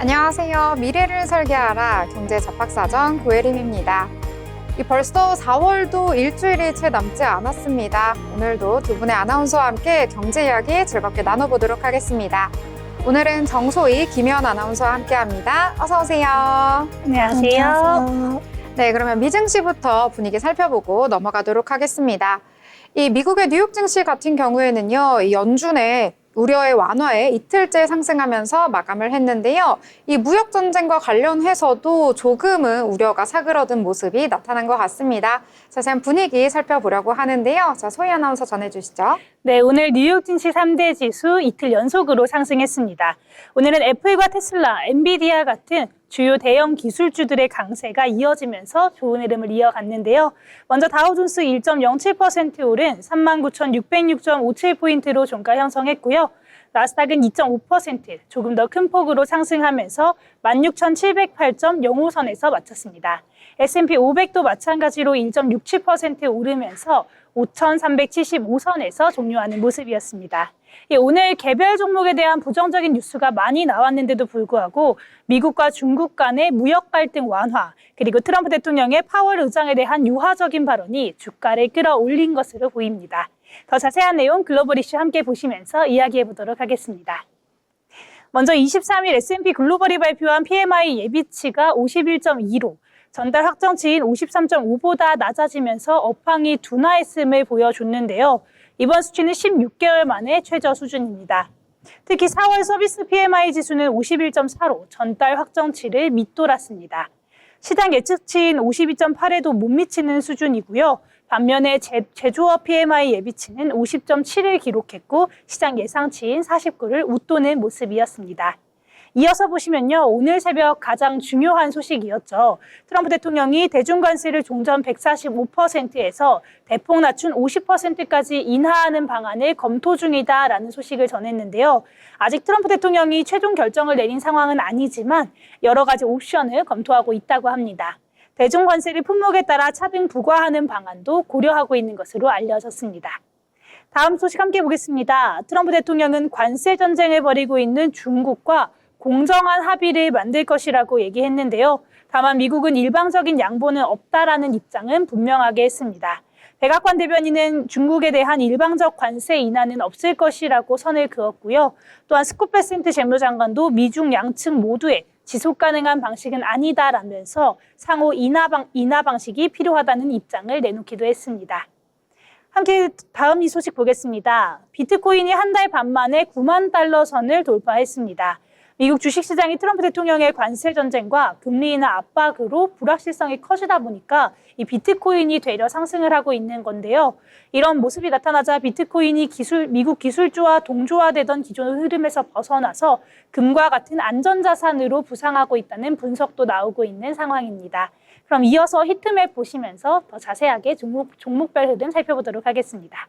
안녕하세요. 미래를 설계하라 경제 잡학사전 고혜림입니다. 벌써 4월도 일주일이 채 남지 않았습니다. 오늘도 두 분의 아나운서와 함께 경제 이야기 즐겁게 나눠보도록 하겠습니다. 오늘은 정소희, 김현 아나운서와 함께합니다. 어서 오세요. 안녕하세요. 네, 그러면 미증 시부터 분위기 살펴보고 넘어가도록 하겠습니다. 이 미국의 뉴욕 증시 같은 경우에는요, 이 연준의 우려의 완화에 이틀째 상승하면서 마감을 했는데요. 이 무역 전쟁과 관련해서도 조금은 우려가 사그러든 모습이 나타난 것 같습니다. 자세한 분위기 살펴보려고 하는데요. 자, 소희 아나운서 전해주시죠. 네, 오늘 뉴욕 증시 3대 지수 이틀 연속으로 상승했습니다. 오늘은 애플과 테슬라, 엔비디아 같은 주요 대형 기술주들의 강세가 이어지면서 좋은 흐름을 이어갔는데요. 먼저 다우존스 1.07% 오른 39,606.57포인트로 종가 형성했고요. 나스닥은 2.5% 조금 더 큰 폭으로 상승하면서 16,708.05선에서 마쳤습니다. S&P 500도 마찬가지로 1.67% 오르면서 5,375선에서 종료하는 모습이었습니다. 오늘 개별 종목에 대한 부정적인 뉴스가 많이 나왔는데도 불구하고 미국과 중국 간의 무역 갈등 완화, 그리고 트럼프 대통령의 파월 의장에 대한 유화적인 발언이 주가를 끌어올린 것으로 보입니다. 더 자세한 내용 글로벌 이슈 함께 보시면서 이야기해 보도록 하겠습니다. 먼저 23일 S&P 글로벌이 발표한 PMI 예비치가 51.2로 전달 확정치인 53.5보다 낮아지면서 업황이 둔화했음을 보여줬는데요. 이번 수치는 16개월 만에 최저 수준입니다. 특히 4월 서비스 PMI 지수는 51.4로 전달 확정치를 밑돌았습니다. 시장 예측치인 52.8에도 못 미치는 수준이고요. 반면에 제조업 PMI 예비치는 50.7을 기록했고 시장 예상치인 49를 웃도는 모습이었습니다. 이어서 보시면요. 오늘 새벽 가장 중요한 소식이었죠. 트럼프 대통령이 대중관세를 종전 145%에서 대폭 낮춘 50%까지 인하하는 방안을 검토 중이다라는 소식을 전했는데요. 아직 트럼프 대통령이 최종 결정을 내린 상황은 아니지만 여러 가지 옵션을 검토하고 있다고 합니다. 대중관세를 품목에 따라 차등 부과하는 방안도 고려하고 있는 것으로 알려졌습니다. 다음 소식 함께 보겠습니다. 트럼프 대통령은 관세 전쟁을 벌이고 있는 중국과 공정한 합의를 만들 것이라고 얘기했는데요. 다만 미국은 일방적인 양보는 없다라는 입장은 분명하게 했습니다. 백악관 대변인은 중국에 대한 일방적 관세 인하는 없을 것이라고 선을 그었고요. 또한 스콧 베센트 재무장관도 미중 양측 모두의 지속 가능한 방식은 아니다라면서 상호 인하 방식이 필요하다는 입장을 내놓기도 했습니다. 함께 다음 이 소식 보겠습니다. 비트코인이 한 달 반 만에 9만 달러 선을 돌파했습니다. 미국 주식시장이 트럼프 대통령의 관세 전쟁과 금리 인하 압박으로 불확실성이 커지다 보니까 이 비트코인이 되려 상승을 하고 있는 건데요. 이런 모습이 나타나자 비트코인이 미국 기술주와 동조화되던 기존 흐름에서 벗어나서 금과 같은 안전자산으로 부상하고 있다는 분석도 나오고 있는 상황입니다. 그럼 이어서 히트맵 보시면서 더 자세하게 종목별 흐름 살펴보도록 하겠습니다.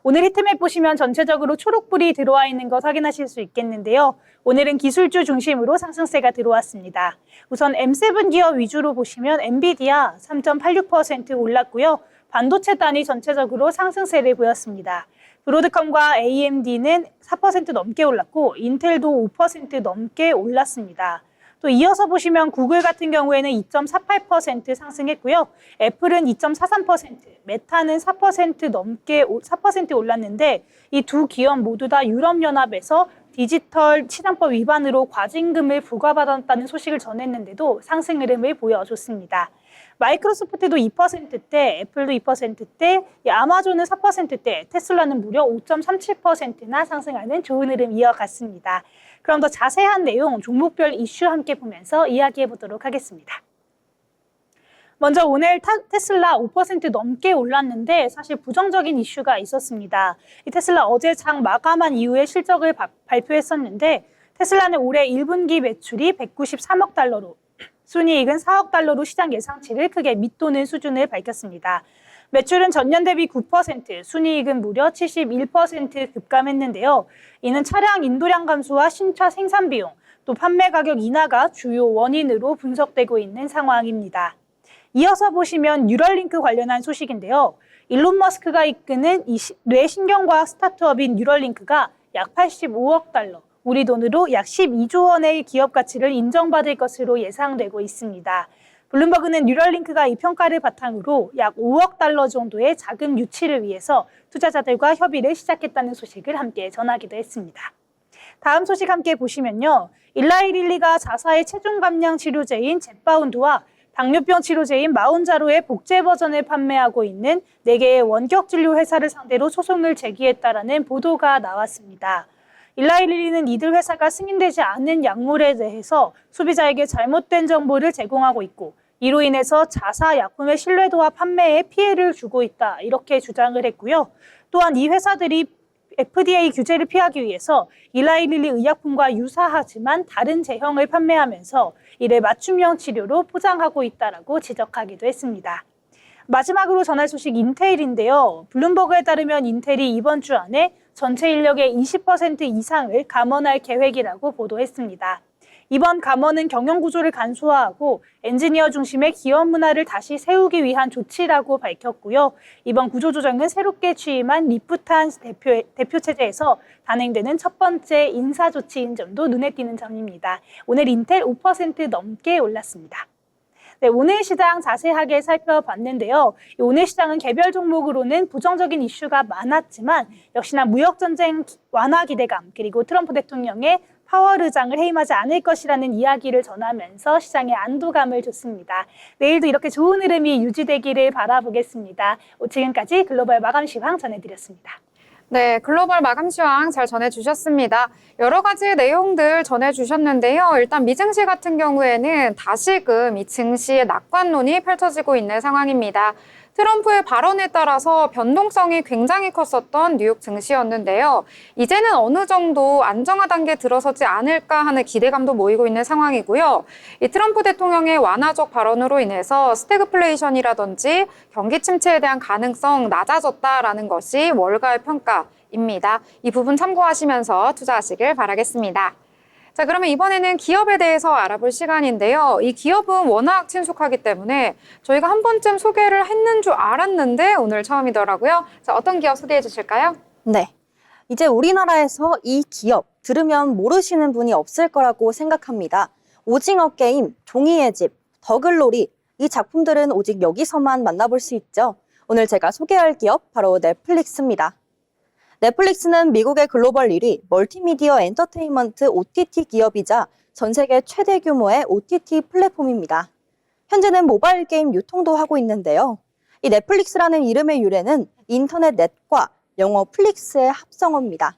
오늘 히트맵 보시면 전체적으로 초록불이 들어와 있는 것 확인하실 수 있겠는데요. 오늘은 기술주 중심으로 상승세가 들어왔습니다. 우선 M7 기업 위주로 보시면 엔비디아 3.86% 올랐고요. 반도체 단위 전체적으로 상승세를 보였습니다. 브로드컴과 AMD는 4% 넘게 올랐고 인텔도 5% 넘게 올랐습니다. 또 이어서 보시면 구글 같은 경우에는 2.48% 상승했고요. 애플은 2.43%, 메타는 4% 올랐는데 이 두 기업 모두 다 유럽연합에서 디지털 시장법 위반으로 과징금을 부과받았다는 소식을 전했는데도 상승 흐름을 보여줬습니다. 마이크로소프트도 2%대, 애플도 2%대, 아마존은 4%대, 테슬라는 무려 5.37%나 상승하는 좋은 흐름 이어갔습니다. 그럼 더 자세한 내용 종목별 이슈 함께 보면서 이야기해 보도록 하겠습니다. 먼저 오늘 테슬라 5% 넘게 올랐는데 사실 부정적인 이슈가 있었습니다. 이 테슬라 어제 장 마감한 이후에 실적을 발표했었는데 테슬라는 올해 1분기 매출이 193억 달러로 순이익은 4억 달러로 시장 예상치를 크게 밑도는 수준을 밝혔습니다. 매출은 전년 대비 9%, 순이익은 무려 71% 급감했는데요. 이는 차량 인도량 감소와 신차 생산 비용, 또 판매 가격 인하가 주요 원인으로 분석되고 있는 상황입니다. 이어서 보시면 뉴럴링크 관련한 소식인데요. 일론 머스크가 이끄는 이 뇌신경과학 스타트업인 뉴럴링크가 약 85억 달러, 우리 돈으로 약 12조 원의 기업 가치를 인정받을 것으로 예상되고 있습니다. 블룸버그는 뉴럴링크가 이 평가를 바탕으로 약 5억 달러 정도의 자금 유치를 위해서 투자자들과 협의를 시작했다는 소식을 함께 전하기도 했습니다. 다음 소식 함께 보시면요. 일라이 릴리가 자사의 체중 감량 치료제인 젯바운드와 당뇨병 치료제인 마운자로의 복제 버전을 판매하고 있는 4개의 원격 진료 회사를 상대로 소송을 제기했다라는 보도가 나왔습니다. 일라이 릴리는 이들 회사가 승인되지 않은 약물에 대해서 소비자에게 잘못된 정보를 제공하고 있고 이로 인해서 자사 약품의 신뢰도와 판매에 피해를 주고 있다 이렇게 주장을 했고요. 또한 이 회사들이 FDA 규제를 피하기 위해서 일라이 릴리 의약품과 유사하지만 다른 제형을 판매하면서 이를 맞춤형 치료로 포장하고 있다라고 지적하기도 했습니다. 마지막으로 전할 소식 인텔인데요. 블룸버그에 따르면 인텔이 이번 주 안에 전체 인력의 20% 이상을 감원할 계획이라고 보도했습니다. 이번 감원은 경영 구조를 간소화하고 엔지니어 중심의 기업 문화를 다시 세우기 위한 조치라고 밝혔고요. 이번 구조 조정은 새롭게 취임한 리프탄 대표 체제에서 단행되는 첫 번째 인사 조치인 점도 눈에 띄는 점입니다. 오늘 인텔 5% 넘게 올랐습니다. 네, 오늘 시장 자세하게 살펴봤는데요. 오늘 시장은 개별 종목으로는 부정적인 이슈가 많았지만 역시나 무역전쟁 완화 기대감 그리고 트럼프 대통령의 파월 의장을 해임하지 않을 것이라는 이야기를 전하면서 시장에 안도감을 줬습니다. 내일도 이렇게 좋은 흐름이 유지되기를 바라보겠습니다. 지금까지 글로벌 마감 시황 전해드렸습니다. 네, 글로벌 마감 시황 잘 전해주셨습니다. 여러 가지 내용들 전해주셨는데요. 일단 미증시 같은 경우에는 다시금 이 증시의 낙관론이 펼쳐지고 있는 상황입니다. 트럼프의 발언에 따라서 변동성이 굉장히 컸었던 뉴욕 증시였는데요. 이제는 어느 정도 안정화 단계에 들어서지 않을까 하는 기대감도 모이고 있는 상황이고요. 이 트럼프 대통령의 완화적 발언으로 인해서 스태그플레이션이라든지 경기 침체에 대한 가능성 낮아졌다라는 것이 월가의 평가입니다. 이 부분 참고하시면서 투자하시길 바라겠습니다. 자, 그러면 이번에는 기업에 대해서 알아볼 시간인데요. 이 기업은 워낙 친숙하기 때문에 저희가 한 번쯤 소개를 했는 줄 알았는데 오늘 처음이더라고요. 자, 어떤 기업 소개해 주실까요? 네. 이제 우리나라에서 이 기업 들으면 모르시는 분이 없을 거라고 생각합니다. 오징어 게임, 종이의 집, 더글로리 이 작품들은 오직 여기서만 만나볼 수 있죠. 오늘 제가 소개할 기업 바로 넷플릭스입니다. 넷플릭스는 미국의 글로벌 1위 멀티미디어 엔터테인먼트 OTT 기업이자 전 세계 최대 규모의 OTT 플랫폼입니다. 현재는 모바일 게임 유통도 하고 있는데요. 이 넷플릭스라는 이름의 유래는 인터넷 넷과 영어 플릭스의 합성어입니다.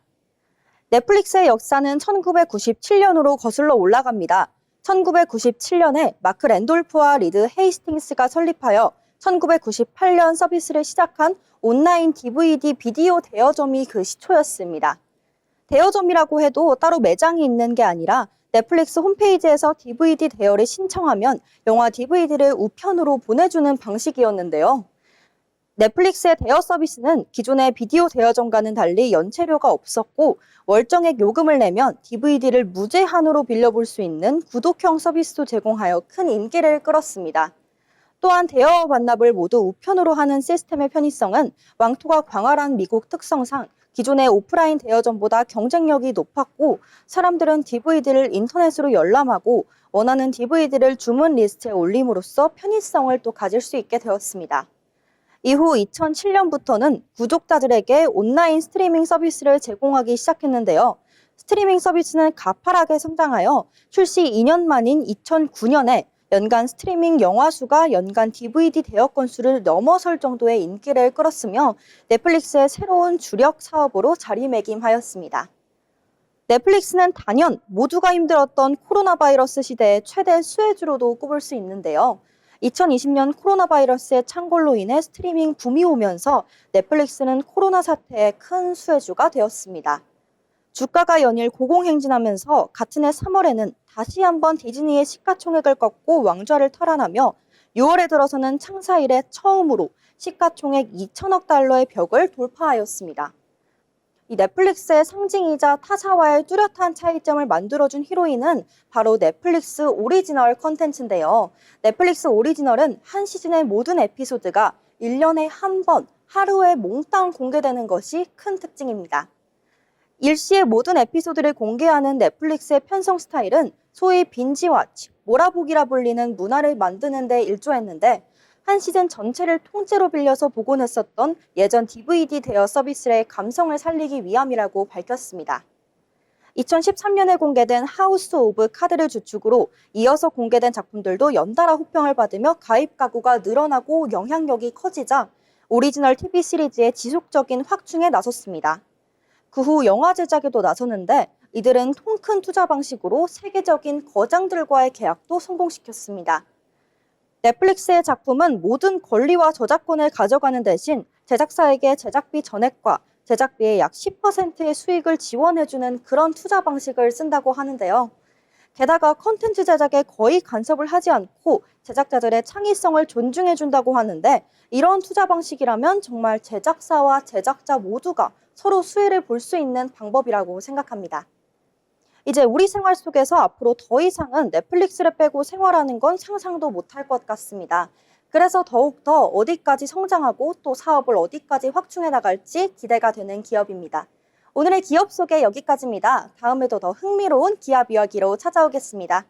넷플릭스의 역사는 1997년으로 거슬러 올라갑니다. 1997년에 마크 랜돌프와 리드 헤이스팅스가 설립하여 1998년 서비스를 시작한 온라인 DVD 비디오 대여점이 그 시초였습니다. 대여점이라고 해도 따로 매장이 있는 게 아니라 넷플릭스 홈페이지에서 DVD 대여를 신청하면 영화 DVD를 우편으로 보내주는 방식이었는데요. 넷플릭스의 대여 서비스는 기존의 비디오 대여점과는 달리 연체료가 없었고 월정액 요금을 내면 DVD를 무제한으로 빌려볼 수 있는 구독형 서비스도 제공하여 큰 인기를 끌었습니다. 또한 대여와 반납을 모두 우편으로 하는 시스템의 편의성은 왕토가 광활한 미국 특성상 기존의 오프라인 대여점보다 경쟁력이 높았고 사람들은 DVD를 인터넷으로 열람하고 원하는 DVD를 주문 리스트에 올림으로써 편의성을 또 가질 수 있게 되었습니다. 이후 2007년부터는 구독자들에게 온라인 스트리밍 서비스를 제공하기 시작했는데요. 스트리밍 서비스는 가파르게 성장하여 출시 2년 만인 2009년에 연간 스트리밍 영화 수가 연간 DVD 대여 건수를 넘어설 정도의 인기를 끌었으며 넷플릭스의 새로운 주력 사업으로 자리매김하였습니다. 넷플릭스는 단연 모두가 힘들었던 코로나 바이러스 시대의 최대 수혜주로도 꼽을 수 있는데요. 2020년 코로나 바이러스의 창궐로 인해 스트리밍 붐이 오면서 넷플릭스는 코로나 사태의 큰 수혜주가 되었습니다. 주가가 연일 고공행진하면서 같은 해 3월에는 다시 한번 디즈니의 시가총액을 꺾고 왕좌를 탈환하며 6월에 들어서는 창사 이래 처음으로 시가총액 2천억 달러의 벽을 돌파하였습니다. 이 넷플릭스의 상징이자 타사와의 뚜렷한 차이점을 만들어준 히로인은 바로 넷플릭스 오리지널 컨텐츠인데요. 넷플릭스 오리지널은 한 시즌의 모든 에피소드가 1년에 한 번 하루에 몽땅 공개되는 것이 큰 특징입니다. 일시에 모든 에피소드를 공개하는 넷플릭스의 편성 스타일은 소위 빈지와치, 몰아보기라 불리는 문화를 만드는 데 일조했는데 한 시즌 전체를 통째로 빌려서 보곤 했었던 예전 DVD 대여 서비스의 감성을 살리기 위함이라고 밝혔습니다. 2013년에 공개된 하우스 오브 카드를 주축으로 이어서 공개된 작품들도 연달아 호평을 받으며 가입 가구가 늘어나고 영향력이 커지자 오리지널 TV 시리즈의 지속적인 확충에 나섰습니다. 그 후 영화 제작에도 나섰는데 이들은 통 큰 투자 방식으로 세계적인 거장들과의 계약도 성공시켰습니다. 넷플릭스의 작품은 모든 권리와 저작권을 가져가는 대신 제작사에게 제작비 전액과 제작비의 약 10%의 수익을 지원해주는 그런 투자 방식을 쓴다고 하는데요. 게다가 콘텐츠 제작에 거의 간섭을 하지 않고 제작자들의 창의성을 존중해준다고 하는데 이런 투자 방식이라면 정말 제작사와 제작자 모두가 서로 수혜를 볼 수 있는 방법이라고 생각합니다. 이제 우리 생활 속에서 앞으로 더 이상은 넷플릭스를 빼고 생활하는 건 상상도 못할 것 같습니다. 그래서 더욱더 어디까지 성장하고 또 사업을 어디까지 확충해 나갈지 기대가 되는 기업입니다. 오늘의 기업 소개 여기까지입니다. 다음에도 더 흥미로운 기업 이야기로 찾아오겠습니다.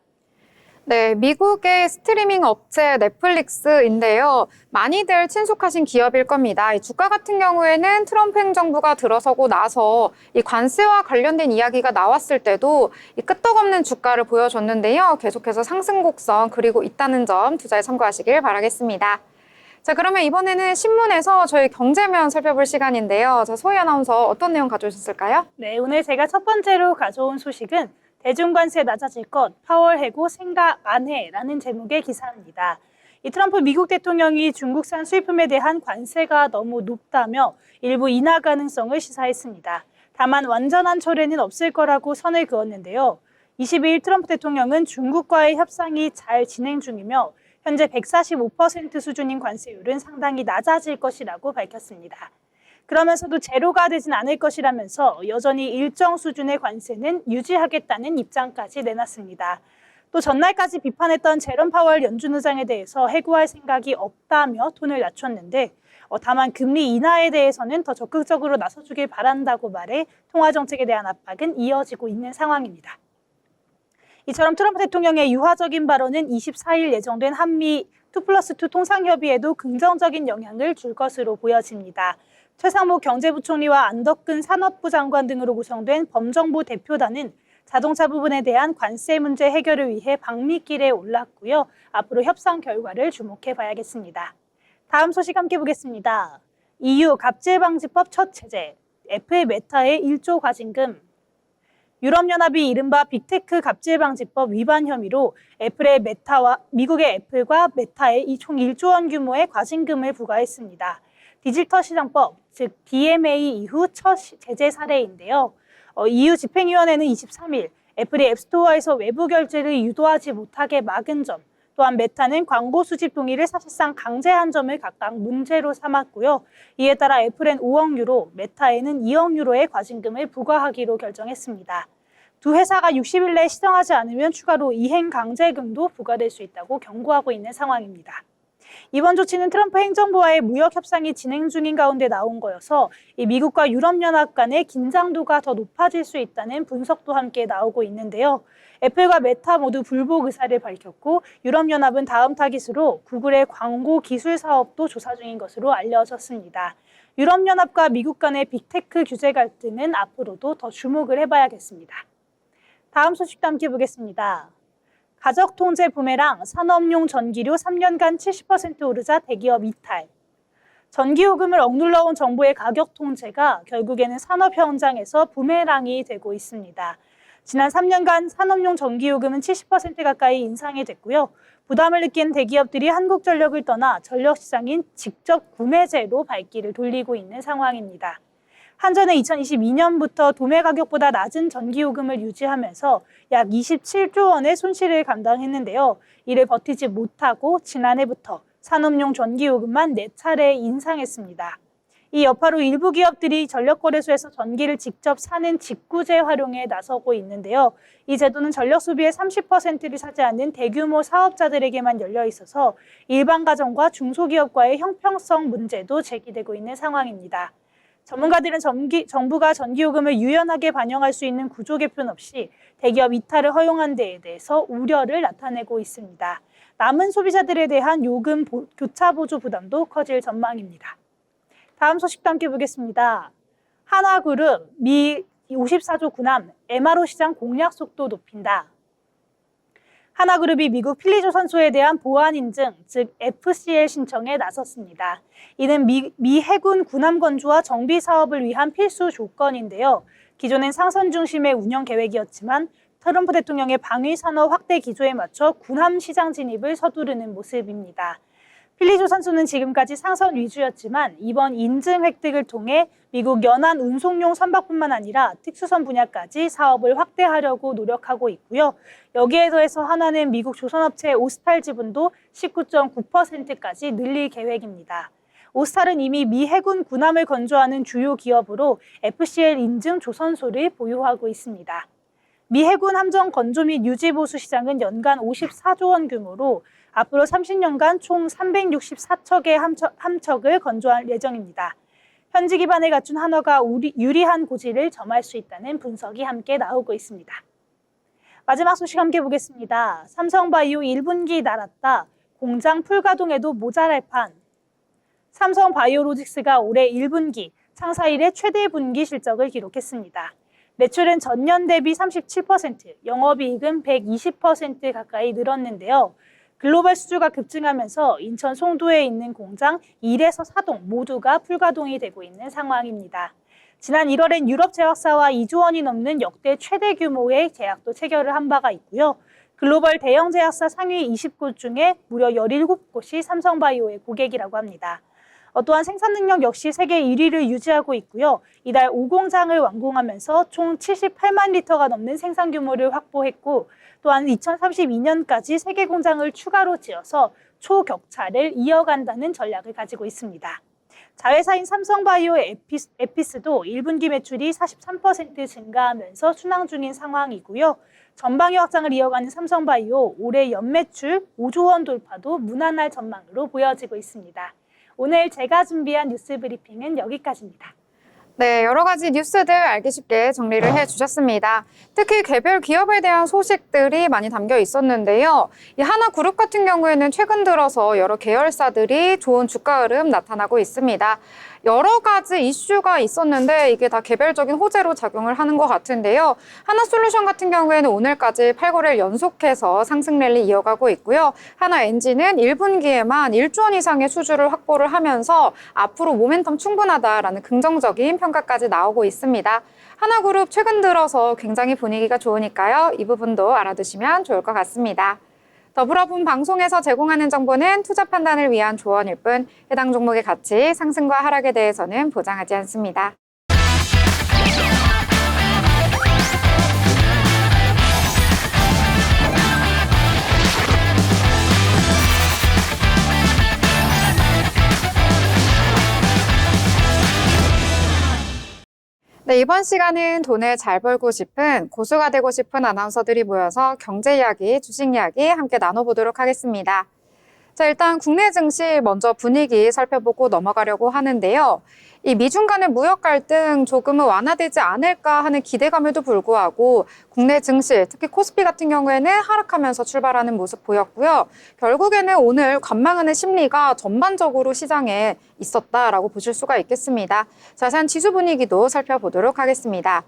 네, 미국의 스트리밍 업체 넷플릭스인데요. 많이들 친숙하신 기업일 겁니다. 이 주가 같은 경우에는 트럼프 행정부가 들어서고 나서 이 관세와 관련된 이야기가 나왔을 때도 이 끄떡없는 주가를 보여줬는데요. 계속해서 상승 곡선 그리고 있다는 점 투자에 참고하시길 바라겠습니다. 자, 그러면 이번에는 신문에서 저희 경제면 살펴볼 시간인데요. 자, 소희 아나운서 어떤 내용 가져오셨을까요? 네, 오늘 제가 첫 번째로 가져온 소식은 대중관세 낮아질 것, 파월 해고 생각 안 해라는 제목의 기사입니다. 이 트럼프 미국 대통령이 중국산 수입품에 대한 관세가 너무 높다며 일부 인하 가능성을 시사했습니다. 다만 완전한 철회는 없을 거라고 선을 그었는데요. 22일 트럼프 대통령은 중국과의 협상이 잘 진행 중이며 현재 145% 수준인 관세율은 상당히 낮아질 것이라고 밝혔습니다. 그러면서도 제로가 되진 않을 것이라면서 여전히 일정 수준의 관세는 유지하겠다는 입장까지 내놨습니다. 또 전날까지 비판했던 제롬 파월 연준 의장에 대해서 해고할 생각이 없다며 톤을 낮췄는데 다만 금리 인하에 대해서는 더 적극적으로 나서주길 바란다고 말해 통화 정책에 대한 압박은 이어지고 있는 상황입니다. 이처럼 트럼프 대통령의 유화적인 발언은 24일 예정된 한미 2+2 통상협의에도 긍정적인 영향을 줄 것으로 보여집니다. 최상목 경제부총리와 안덕근 산업부 장관 등으로 구성된 범정부 대표단은 자동차 부분에 대한 관세 문제 해결을 위해 방미길에 올랐고요. 앞으로 협상 결과를 주목해 봐야겠습니다. 다음 소식 함께 보겠습니다. EU 갑질방지법 첫 제재, 애플 메타의 1조 과징금. 유럽연합이 이른바 빅테크 갑질방지법 위반 혐의로 미국의 애플과 메타에 총 1조 원 규모의 과징금을 부과했습니다. 디지털 시장법, 즉 DMA 이후 첫 제재 사례인데요. EU 집행위원회는 23일 애플이 앱스토어에서 외부 결제를 유도하지 못하게 막은 점, 또한 메타는 광고 수집 동의를 사실상 강제한 점을 각각 문제로 삼았고요. 이에 따라 애플은 5억 유로, 메타에는 2억 유로의 과징금을 부과하기로 결정했습니다. 두 회사가 60일 내에 시정하지 않으면 추가로 이행 강제금도 부과될 수 있다고 경고하고 있는 상황입니다. 이번 조치는 트럼프 행정부와의 무역 협상이 진행 중인 가운데 나온 거여서 이 미국과 유럽연합 간의 긴장도가 더 높아질 수 있다는 분석도 함께 나오고 있는데요. 애플과 메타 모두 불복 의사를 밝혔고 유럽연합은 다음 타깃으로 구글의 광고 기술 사업도 조사 중인 것으로 알려졌습니다. 유럽연합과 미국 간의 빅테크 규제 갈등은 앞으로도 더 주목을 해봐야겠습니다. 다음 소식도 함께 보겠습니다. 가정통제 부메랑 산업용 전기료 3년간 70% 오르자 대기업 이탈. 전기요금을 억눌러온 정부의 가격 통제가 결국에는 산업 현장에서 부메랑이 되고 있습니다. 지난 3년간 산업용 전기요금은 70% 가까이 인상이 됐고요. 부담을 느낀 대기업들이 한국전력을 떠나 전력시장인 직접 구매제로 발길을 돌리고 있는 상황입니다. 한전은 2022년부터 도매 가격보다 낮은 전기요금을 유지하면서 약 27조 원의 손실을 감당했는데요. 이를 버티지 못하고 지난해부터 산업용 전기요금만 4차례 인상했습니다. 이 여파로 일부 기업들이 전력거래소에서 전기를 직접 사는 직구제 활용에 나서고 있는데요. 이 제도는 전력 소비의 30%를 차지하는 대규모 사업자들에게만 열려 있어서 일반 가정과 중소기업과의 형평성 문제도 제기되고 있는 상황입니다. 전문가들은 정부가 전기요금을 유연하게 반영할 수 있는 구조 개편 없이 대기업 이탈을 허용한 데에 대해서 우려를 나타내고 있습니다. 남은 소비자들에 대한 요금 교차 보조 부담도 커질 전망입니다. 다음 소식도 함께 보겠습니다. 한화그룹 미 54조 군함 MRO 시장 공략 속도 높인다. 하나그룹이 미국 필리조선소에 대한 보안 인증, 즉 FCL 신청에 나섰습니다. 이는 미 해군 군함 건조와 정비 사업을 위한 필수 조건인데요. 기존엔 상선 중심의 운영 계획이었지만 트럼프 대통령의 방위 산업 확대 기조에 맞춰 군함 시장 진입을 서두르는 모습입니다. 필리조선소는 지금까지 상선 위주였지만 이번 인증 획득을 통해 미국 연안 운송용 선박뿐만 아니라 특수선 분야까지 사업을 확대하려고 노력하고 있고요. 여기에 더해서 한화는 미국 조선업체 오스탈 지분도 19.9%까지 늘릴 계획입니다. 오스탈은 이미 미 해군 군함을 건조하는 주요 기업으로 FCL 인증 조선소를 보유하고 있습니다. 미 해군 함정 건조 및 유지 보수 시장은 연간 54조 원 규모로 앞으로 30년간 총 364척의 함척을 건조할 예정입니다. 현지 기반을 갖춘 한화가 유리한 고지를 점할 수 있다는 분석이 함께 나오고 있습니다. 마지막 소식 함께 보겠습니다. 삼성바이오 1분기 날았다. 공장 풀가동에도 모자랄 판. 삼성바이오로직스가 올해 1분기 창사 이래 최대 분기 실적을 기록했습니다. 매출은 전년 대비 37%, 영업이익은 120% 가까이 늘었는데요. 글로벌 수주가 급증하면서 인천 송도에 있는 공장 1에서 4동 모두가 풀가동이 되고 있는 상황입니다. 지난 1월엔 유럽 제약사와 2조 원이 넘는 역대 최대 규모의 계약도 체결을 한 바가 있고요. 글로벌 대형 제약사 상위 20곳 중에 무려 17곳이 삼성바이오의 고객이라고 합니다. 또한 생산 능력 역시 세계 1위를 유지하고 있고요. 이달 5공장을 완공하면서 총 78만 리터가 넘는 생산 규모를 확보했고 또한 2032년까지 3개 공장을 추가로 지어서 초격차를 이어간다는 전략을 가지고 있습니다. 자회사인 삼성바이오 에피스도 1분기 매출이 43% 증가하면서 순항 중인 상황이고요. 전방위 확장을 이어가는 삼성바이오 올해 연매출 5조 원 돌파도 무난할 전망으로 보여지고 있습니다. 오늘 제가 준비한 뉴스 브리핑은 여기까지입니다. 네, 여러 가지 뉴스들 알기 쉽게 정리를 해주셨습니다. 특히 개별 기업에 대한 소식들이 많이 담겨 있었는데요. 이 하나그룹 같은 경우에는 최근 들어서 여러 계열사들이 좋은 주가 흐름 나타나고 있습니다. 여러 가지 이슈가 있었는데 이게 다 개별적인 호재로 작용을 하는 것 같은데요. 하나솔루션 같은 경우에는 오늘까지 8거래일 연속해서 상승 랠리 이어가고 있고요. 하나엔진은 1분기에만 1조 원 이상의 수주를 확보를 하면서 앞으로 모멘텀 충분하다라는 긍정적인 평가까지 나오고 있습니다. 하나그룹 최근 들어서 굉장히 분위기가 좋으니까요. 이 부분도 알아두시면 좋을 것 같습니다. 더불어 본 방송에서 제공하는 정보는 투자 판단을 위한 조언일 뿐 해당 종목의 가치, 상승과 하락에 대해서는 보장하지 않습니다. 네, 이번 시간은 돈을 잘 벌고 싶은 고수가 되고 싶은 아나운서들이 모여서 경제 이야기, 주식 이야기 함께 나눠보도록 하겠습니다. 자, 일단 국내 증시 먼저 분위기 살펴보고 넘어가려고 하는데요. 이 미중 간의 무역 갈등 조금은 완화되지 않을까 하는 기대감에도 불구하고 국내 증시, 특히 코스피 같은 경우에는 하락하면서 출발하는 모습 보였고요. 결국에는 오늘 관망하는 심리가 전반적으로 시장에 있었다라고 보실 수가 있겠습니다. 자세한 지수 분위기도 살펴보도록 하겠습니다.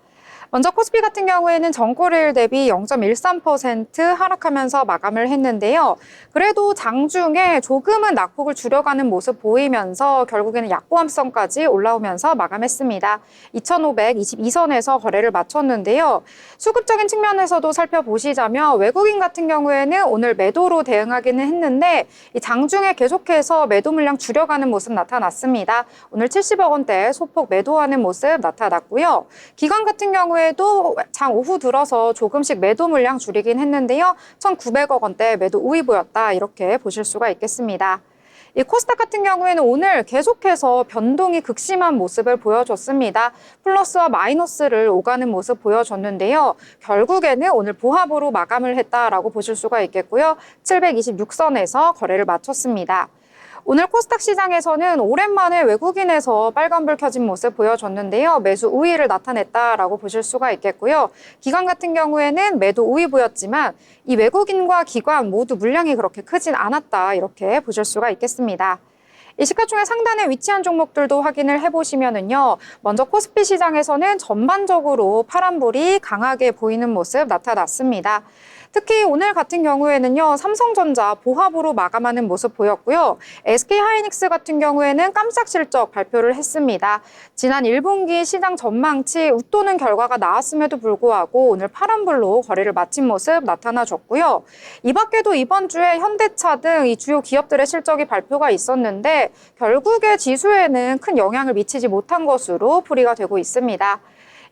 먼저 코스피 같은 경우에는 전고래일 대비 0.13% 하락하면서 마감을 했는데요. 그래도 장중에 조금은 낙폭을 줄여가는 모습 보이면서 결국에는 약보합선까지 올라오면서 마감했습니다. 2,522선에서 거래를 마쳤는데요. 수급적인 측면에서도 살펴보시자면 외국인 같은 경우에는 오늘 매도로 대응하기는 했는데 이 장중에 계속해서 매도 물량 줄여가는 모습 나타났습니다. 오늘 70억 원대 소폭 매도하는 모습 나타났고요. 기관 같은 경우에도 장 오후 들어서 조금씩 매도 물량 줄이긴 했는데요. 1,900억 원대 매도 우위 보였다 이렇게 보실 수가 있겠습니다. 이 코스닥 같은 경우에는 오늘 계속해서 변동이 극심한 모습을 보여줬습니다. 플러스와 마이너스를 오가는 모습 보여줬는데요. 결국에는 오늘 보합으로 마감을 했다라고 보실 수가 있겠고요. 726선에서 거래를 마쳤습니다. 오늘 코스닥 시장에서는 오랜만에 외국인에서 빨간불 켜진 모습 보여줬는데요. 매수 우위를 나타냈다라고 보실 수가 있겠고요. 기관 같은 경우에는 매도 우위 보였지만 이 외국인과 기관 모두 물량이 그렇게 크진 않았다 이렇게 보실 수가 있겠습니다. 이 시가총액 상단에 위치한 종목들도 확인을 해보시면은요. 먼저 코스피 시장에서는 전반적으로 파란불이 강하게 보이는 모습 나타났습니다. 특히 오늘 같은 경우에는요, 삼성전자 보합으로 마감하는 모습 보였고요. SK하이닉스 같은 경우에는 깜짝 실적 발표를 했습니다. 지난 1분기 시장 전망치 웃도는 결과가 나왔음에도 불구하고 오늘 파란불로 거래를 마친 모습 나타나줬고요. 이 밖에도 이번 주에 현대차 등 이 주요 기업들의 실적이 발표가 있었는데 결국에 지수에는 큰 영향을 미치지 못한 것으로 풀이가 되고 있습니다.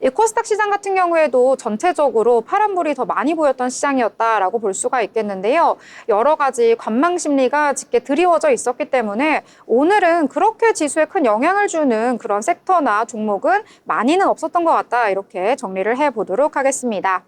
이 코스닥 시장 같은 경우에도 전체적으로 파란불이 더 많이 보였던 시장이었다라고 볼 수가 있겠는데요. 여러 가지 관망 심리가 짙게 드리워져 있었기 때문에 오늘은 그렇게 지수에 큰 영향을 주는 그런 섹터나 종목은 많이는 없었던 것 같다. 이렇게 정리를 해보도록 하겠습니다.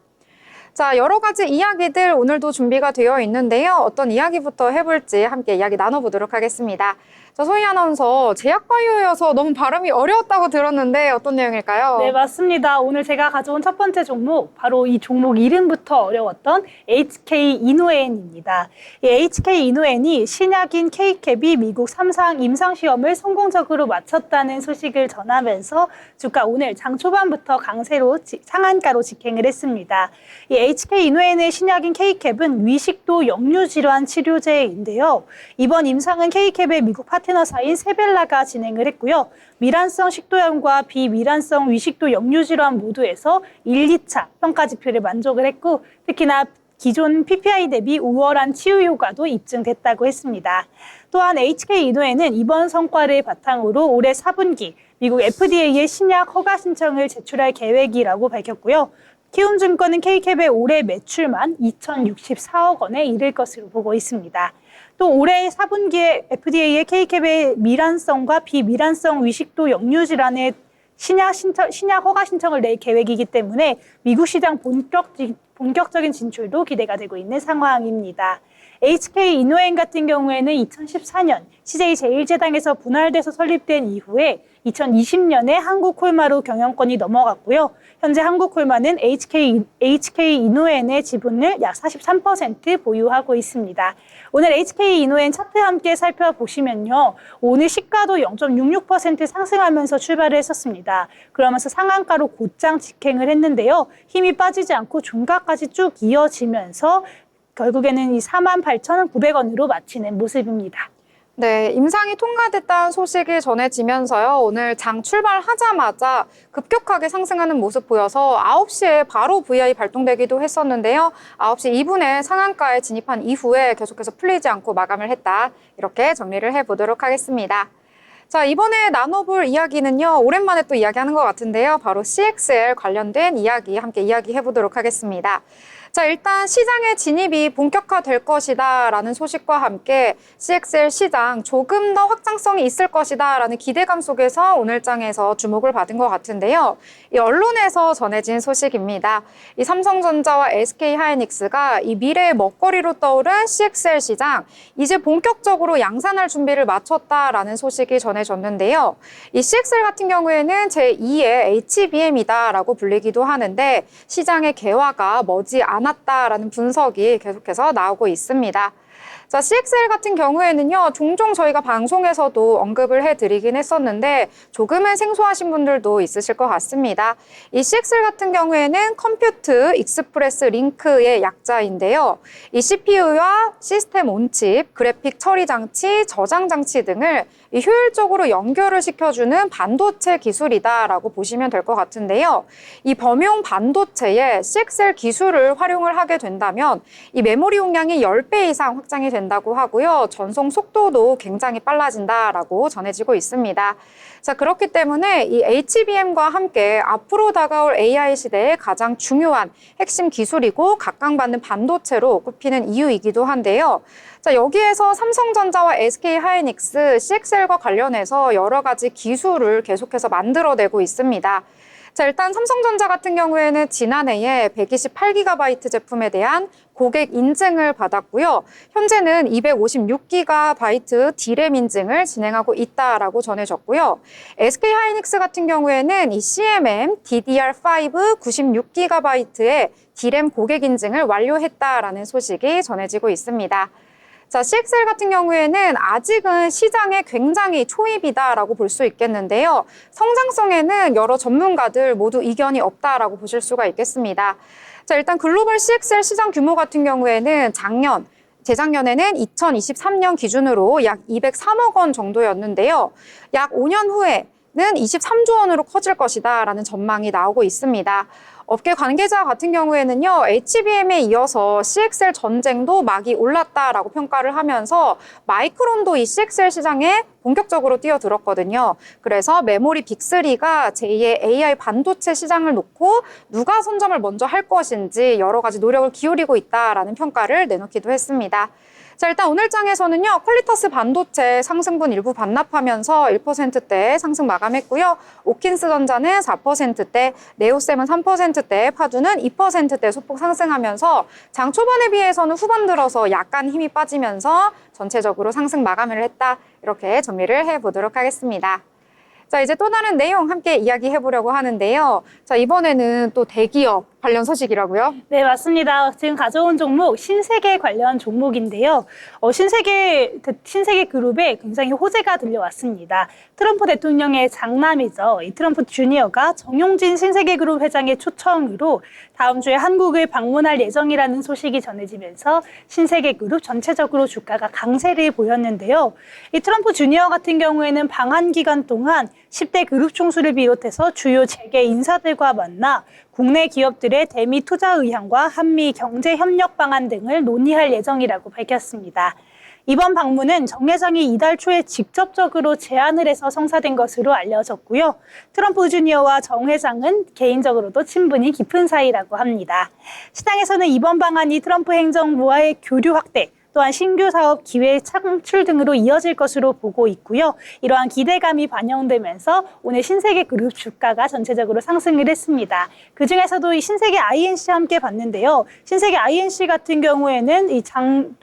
자, 여러 가지 이야기들 오늘도 준비가 되어 있는데요. 어떤 이야기부터 해볼지 함께 이야기 나눠보도록 하겠습니다. 자, 소희 아나운서, 제약바이오여서 너무 발음이 어려웠다고 들었는데 어떤 내용일까요? 네, 맞습니다. 오늘 제가 가져온 첫 번째 종목, 바로 이 종목 이름부터 어려웠던 HK 이노엔입니다. 이 HK 이노엔이 신약인 K캡이 미국 3상 임상시험을 성공적으로 마쳤다는 소식을 전하면서 주가 오늘 장 초반부터 강세로 상한가로 직행을 했습니다. 이 HK 이노엔의 신약인 K캡은 위식도 역류질환 치료제인데요. 이번 임상은 K캡의 미국 파트너사인 세벨라가 진행을 했고요. 미란성 식도염과 비미란성 위식도 역류질환 모두에서 1, 2차 평가 지표를 만족을 했고 특히나 기존 PPI 대비 우월한 치유 효과도 입증됐다고 했습니다. 또한 HK 이노엔은 이번 성과를 바탕으로 올해 4분기 미국 FDA에 신약 허가 신청을 제출할 계획이라고 밝혔고요. 키움증권은 K캡의 올해 매출만 2,064억 원에 이를 것으로 보고 있습니다. 또 올해 4분기에 FDA의 K캡의 미란성과 비미란성 위식도 역류질환의 신약 허가 신청을 낼 계획이기 때문에 미국 시장 본격적인 진출도 기대가 되고 있는 상황입니다. HK 이노엔 같은 경우에는 2014년 CJ제일제당에서 분할돼서 설립된 이후에 2020년에 한국콜마로 경영권이 넘어갔고요. 현재 한국콜마는 HK 이노엔의 지분을 약 43% 보유하고 있습니다. 오늘 HK 이노엔 차트 함께 살펴보시면요. 오늘 시가도 0.66% 상승하면서 출발을 했었습니다. 그러면서 상한가로 곧장 직행을 했는데요. 힘이 빠지지 않고 중가까지 쭉 이어지면서 결국에는 이 48,900원으로 마치는 모습입니다. 네, 임상이 통과됐다는 소식이 전해지면서요. 오늘 장 출발하자마자 급격하게 상승하는 모습 보여서 9시에 바로 VI 발동되기도 했었는데요. 9시 2분에 상한가에 진입한 이후에 계속해서 풀리지 않고 마감을 했다. 이렇게 정리를 해보도록 하겠습니다. 자, 이번에 나눠볼 이야기는요. 오랜만에 또 이야기하는 것 같은데요. 바로 CXL 관련된 이야기 함께 이야기해보도록 하겠습니다. 자, 일단 시장의 진입이 본격화될 것이다 라는 소식과 함께 CXL 시장 조금 더 확장성이 있을 것이다 라는 기대감 속에서 오늘 장에서 주목을 받은 것 같은데요. 이 언론에서 전해진 소식입니다. 이 삼성전자와 SK하이닉스가 이 미래의 먹거리로 떠오른 CXL 시장 이제 본격적으로 양산할 준비를 마쳤다라는 소식이 전해졌는데요. 이 CXL 같은 경우에는 제2의 HBM이다라고 불리기도 하는데 시장의 개화가 머지 않았다라는 분석이 계속해서 나오고 있습니다. 자, CXL 같은 경우에는요, 종종 저희가 방송에서도 언급을 해드리긴 했었는데 조금은 생소하신 분들도 있으실 것 같습니다. 이 CXL 같은 경우에는 컴퓨트 익스프레스 링크의 약자인데요. 이 CPU와 시스템 온칩, 그래픽 처리 장치, 저장 장치 등을 이 효율적으로 연결을 시켜주는 반도체 기술이다라고 보시면 될 것 같은데요. 이 범용 반도체에 CXL 기술을 활용을 하게 된다면 이 메모리 용량이 10배 이상 확장이 된다고 하고요. 전송 속도도 굉장히 빨라진다라고 전해지고 있습니다. 자, 그렇기 때문에 이 HBM과 함께 앞으로 다가올 AI 시대의 가장 중요한 핵심 기술이고 각광받는 반도체로 꼽히는 이유이기도 한데요. 자, 여기에서 삼성전자와 SK하이닉스, CXL과 관련해서 여러 가지 기술을 계속해서 만들어내고 있습니다. 자, 일단 삼성전자 같은 경우에는 지난해에 128GB 제품에 대한 고객 인증을 받았고요. 현재는 256GB D램 인증을 진행하고 있다라고 전해졌고요. SK하이닉스 같은 경우에는 이 CMM DDR5 96GB의 D램 고객 인증을 완료했다라는 소식이 전해지고 있습니다. 자, CXL 같은 경우에는 아직은 시장에 굉장히 초입이다라고 볼 수 있겠는데요. 성장성에는 여러 전문가들 모두 이견이 없다라고 보실 수가 있겠습니다. 자, 일단 글로벌 CXL 시장 규모 같은 경우에는 재작년에는 2023년 기준으로 약 203억 원 정도였는데요. 약 5년 후에는 23조 원으로 커질 것이다라는 전망이 나오고 있습니다. 업계 관계자 같은 경우에는요, HBM에 이어서 CXL 전쟁도 막이 올랐다라고 평가를 하면서 마이크론도 이 CXL 시장에 본격적으로 뛰어들었거든요. 그래서 메모리 빅3가 제2의 AI 반도체 시장을 놓고 누가 선점을 먼저 할 것인지 여러 가지 노력을 기울이고 있다라는 평가를 내놓기도 했습니다. 자, 일단 오늘 장에서는요, 퀄리터스 반도체 상승분 일부 반납하면서 1%대 상승 마감했고요. 오킨스 전자는 4%대, 네오셈은 3%대, 파두는 2%대 소폭 상승하면서 장 초반에 비해서는 후반 들어서 약간 힘이 빠지면서 전체적으로 상승 마감을 했다. 이렇게 정리를 해보도록 하겠습니다. 자, 이제 또 다른 내용 함께 이야기해 보려고 하는데요. 자, 이번에는 또 대기업 관련 소식이라고요? 네, 맞습니다. 지금 가져온 종목 신세계 관련 종목인데요. 신세계 그룹에 굉장히 호재가 들려왔습니다. 트럼프 대통령의 장남이죠. 이 트럼프 주니어가 정용진 신세계 그룹 회장의 초청으로 다음 주에 한국을 방문할 예정이라는 소식이 전해지면서 신세계 그룹 전체적으로 주가가 강세를 보였는데요. 이 트럼프 주니어 같은 경우에는 방한 기간 동안 10대 그룹 총수를 비롯해서 주요 재계 인사들과 만나 국내 기업들의 대미 투자 의향과 한미 경제 협력 방안 등을 논의할 예정이라고 밝혔습니다. 이번 방문은 정 회장이 이달 초에 직접적으로 제안을 해서 성사된 것으로 알려졌고요. 트럼프 주니어와 정 회장은 개인적으로도 친분이 깊은 사이라고 합니다. 시장에서는 이번 방안이 트럼프 행정부와의 교류 확대, 또한 신규 사업 기회 창출 등으로 이어질 것으로 보고 있고요. 이러한 기대감이 반영되면서 오늘 신세계 그룹 주가가 전체적으로 상승을 했습니다. 그중에서도 이 신세계 INC 함께 봤는데요. 신세계 INC 같은 경우에는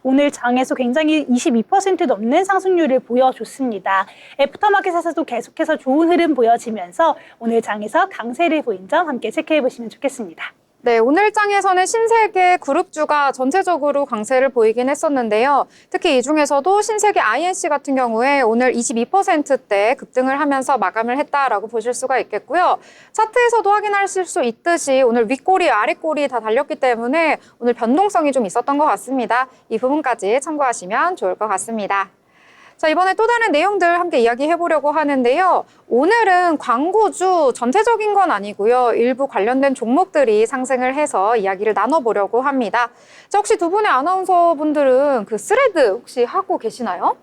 오늘 장에서 굉장히 22% 넘는 상승률을 보여줬습니다. 애프터마켓에서도 계속해서 좋은 흐름 보여지면서 오늘 장에서 강세를 보인 점 함께 체크해 보시면 좋겠습니다. 네, 오늘 장에서는 신세계 그룹주가 전체적으로 강세를 보이긴 했었는데요. 특히 이 중에서도 신세계 INC 같은 경우에 오늘 22%대 급등을 하면서 마감을 했다라고 보실 수가 있겠고요. 차트에서도 확인하실 수 있듯이 오늘 윗꼬리, 아랫꼬리 다 달렸기 때문에 오늘 변동성이 좀 있었던 것 같습니다. 이 부분까지 참고하시면 좋을 것 같습니다. 자, 이번에 또 다른 내용들 함께 이야기해 보려고 하는데요. 오늘은 광고주 전체적인 건 아니고요. 일부 관련된 종목들이 상승을 해서 이야기를 나눠보려고 합니다. 자, 혹시 두 분의 아나운서분들은 그 스레드 혹시 하고 계시나요?